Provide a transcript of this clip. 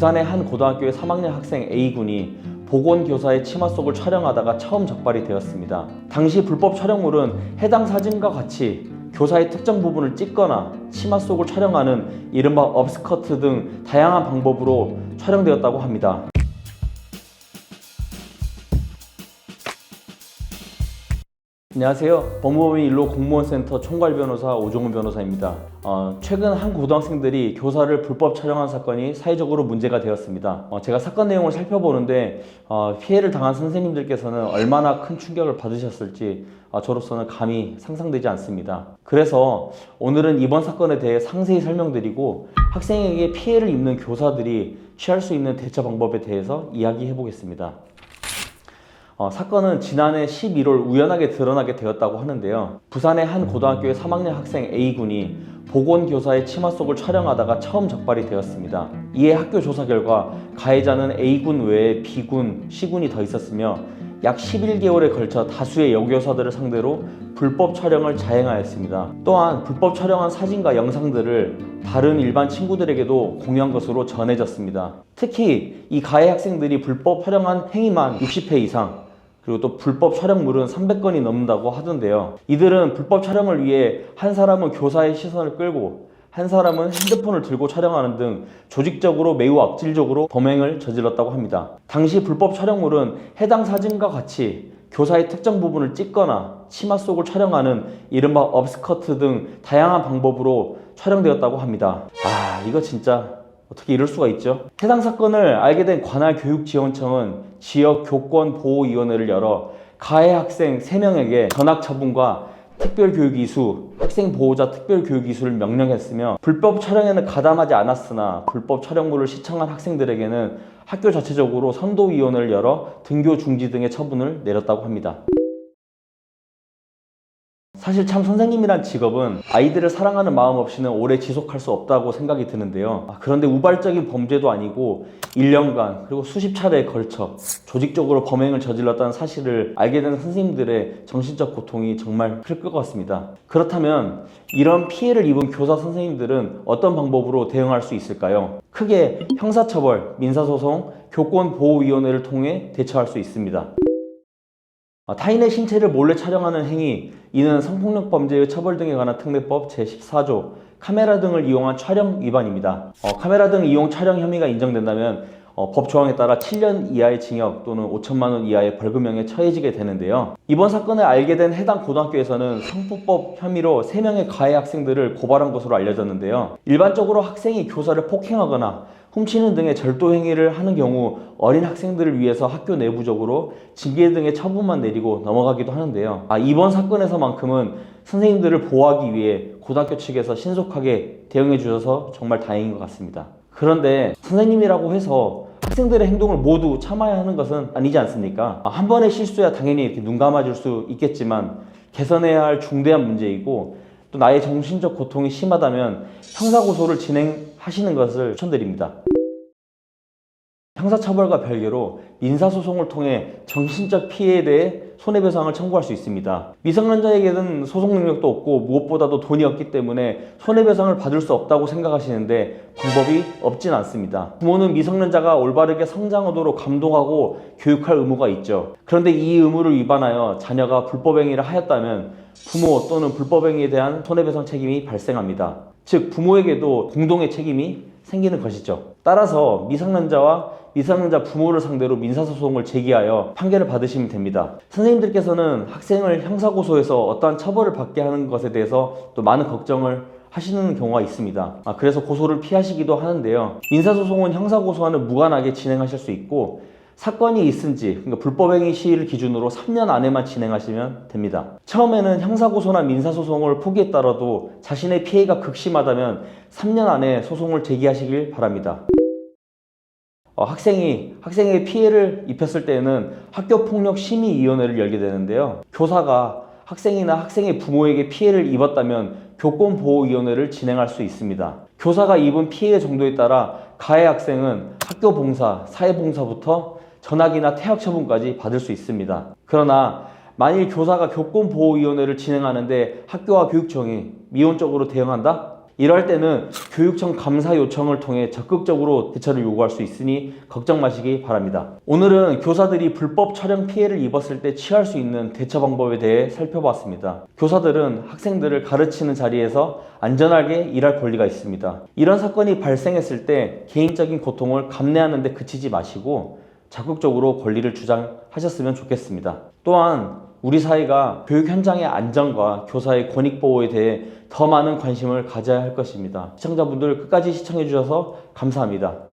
부산의 한 고등학교의 3학년 학생 A군이 보건교사의 치마 속을 촬영하다가 처음 적발이 되었습니다. 당시 불법 촬영물은 해당 사진과 같이 교사의 특정 부분을 찍거나 치마 속을 촬영하는 이른바 업스커트 등 다양한 방법으로 촬영되었다고 합니다. 안녕하세요. 법무법인 일로 공무원센터 총괄변호사 오종훈 변호사입니다. 최근 한 고등학생들이 교사를 불법 촬영한 사건이 사회적으로 문제가 되었습니다. 제가 사건 내용을 살펴보는데 피해를 당한 선생님들께서는 얼마나 큰 충격을 받으셨을지 저로서는 감히 상상되지 않습니다. 그래서 오늘은 이번 사건에 대해 상세히 설명드리고 학생에게 피해를 입는 교사들이 취할 수 있는 대처 방법에 대해서 이야기해 보겠습니다. 사건은 지난해 11월 우연하게 드러나게 되었다고 하는데요. 부산의 한 고등학교의 3학년 학생 A군이 보건교사의 치마 속을 촬영하다가 처음 적발이 되었습니다. 이에 학교 조사 결과 가해자는 A군 외에 B군, C군이 더 있었으며 약 11개월에 걸쳐 다수의 여교사들을 상대로 불법 촬영을 자행하였습니다. 또한 불법 촬영한 사진과 영상들을 다른 일반 친구들에게도 공유한 것으로 전해졌습니다. 특히 이 가해 학생들이 불법 촬영한 행위만 60회 이상, 그리고 또 불법 촬영물은 300건이 넘는다고 하던데요. 이들은 불법 촬영을 위해 한 사람은 교사의 시선을 끌고 한 사람은 핸드폰을 들고 촬영하는 등 조직적으로 매우 악질적으로 범행을 저질렀다고 합니다. 당시 불법 촬영물은 해당 사진과 같이 교사의 특정 부분을 찍거나 치마 속을 촬영하는 이른바 업스커트 등 다양한 방법으로 촬영되었다고 합니다. 이거 진짜 어떻게 이럴 수가 있죠? 해당 사건을 알게 된 관할교육지원청은 지역교권보호위원회를 열어 가해 학생 3명에게 전학처분과 특별교육이수, 학생보호자 특별교육이수를 명령했으며 불법 촬영에는 가담하지 않았으나 불법 촬영물을 시청한 학생들에게는 학교 자체적으로 선도위원회를 열어 등교 중지 등의 처분을 내렸다고 합니다. 사실 참 선생님이란 직업은 아이들을 사랑하는 마음 없이는 오래 지속할 수 없다고 생각이 드는데요. 그런데 우발적인 범죄도 아니고 1년간 그리고 수십 차례에 걸쳐 조직적으로 범행을 저질렀다는 사실을 알게 된 선생님들의 정신적 고통이 정말 클 것 같습니다. 그렇다면 이런 피해를 입은 교사 선생님들은 어떤 방법으로 대응할 수 있을까요? 크게 형사처벌, 민사소송, 교권보호위원회를 통해 대처할 수 있습니다. 타인의 신체를 몰래 촬영하는 행위, 이는 성폭력 범죄의 처벌 등에 관한 특례법 제14조 카메라 등을 이용한 촬영 위반입니다. 카메라 등 이용 촬영 혐의가 인정된다면 법 조항에 따라 7년 이하의 징역 또는 5천만 원 이하의 벌금형에 처해지게 되는데요. 이번 사건을 알게 된 해당 고등학교에서는 성폭법 혐의로 3명의 가해 학생들을 고발한 것으로 알려졌는데요. 일반적으로 학생이 교사를 폭행하거나 훔치는 등의 절도 행위를 하는 경우 어린 학생들을 위해서 학교 내부적으로 징계 등의 처분만 내리고 넘어가기도 하는데요. 이번 사건에서만큼은 선생님들을 보호하기 위해 고등학교 측에서 신속하게 대응해 주셔서 정말 다행인 것 같습니다. 그런데 선생님이라고 해서 학생들의 행동을 모두 참아야 하는 것은 아니지 않습니까? 한 번의 실수야 당연히 이렇게 눈 감아줄 수 있겠지만 개선해야 할 중대한 문제이고 또 나의 정신적 고통이 심하다면 형사고소를 진행하시는 것을 추천드립니다. 형사처벌과 별개로 민사소송을 통해 정신적 피해에 대해 손해배상을 청구할 수 있습니다. 미성년자에게는 소송 능력도 없고 무엇보다도 돈이 없기 때문에 손해배상을 받을 수 없다고 생각하시는데 방법이 없진 않습니다. 부모는 미성년자가 올바르게 성장하도록 감독하고 교육할 의무가 있죠. 그런데 이 의무를 위반하여 자녀가 불법행위를 하였다면 부모 또는 불법행위에 대한 손해배상 책임이 발생합니다. 즉 부모에게도 공동의 책임이 생기는 것이죠. 따라서 미성년자 부모를 상대로 민사소송을 제기하여 판결을 받으시면 됩니다. 선생님들께서는 학생을 형사고소해서 어떠한 처벌을 받게 하는 것에 대해서 또 많은 걱정을 하시는 경우가 있습니다. 그래서 고소를 피하시기도 하는데요. 민사소송은 형사고소와는 무관하게 진행하실 수 있고 사건이 있은지, 그러니까 불법행위 시일을 기준으로 3년 안에만 진행하시면 됩니다. 처음에는 형사고소나 민사소송을 포기했더라도 자신의 피해가 극심하다면 3년 안에 소송을 제기하시길 바랍니다. 학생에게 피해를 입혔을 때에는 학교폭력심의위원회를 열게 되는데요. 교사가 학생이나 학생의 부모에게 피해를 입었다면 교권보호위원회를 진행할 수 있습니다. 교사가 입은 피해 정도에 따라 가해 학생은 학교봉사, 사회봉사부터 전학이나 퇴학 처분까지 받을 수 있습니다. 그러나 만일 교사가 교권보호위원회를 진행하는데 학교와 교육청이 미온적으로 대응한다? 이럴 때는 교육청 감사 요청을 통해 적극적으로 대처를 요구할 수 있으니 걱정 마시기 바랍니다. 오늘은 교사들이 불법 촬영 피해를 입었을 때 취할 수 있는 대처 방법에 대해 살펴봤습니다. 교사들은 학생들을 가르치는 자리에서 안전하게 일할 권리가 있습니다. 이런 사건이 발생했을 때 개인적인 고통을 감내하는 데 그치지 마시고 적극적으로 권리를 주장하셨으면 좋겠습니다. 또한 우리 사회가 교육 현장의 안전과 교사의 권익 보호에 대해 더 많은 관심을 가져야 할 것입니다. 시청자분들 끝까지 시청해 주셔서 감사합니다.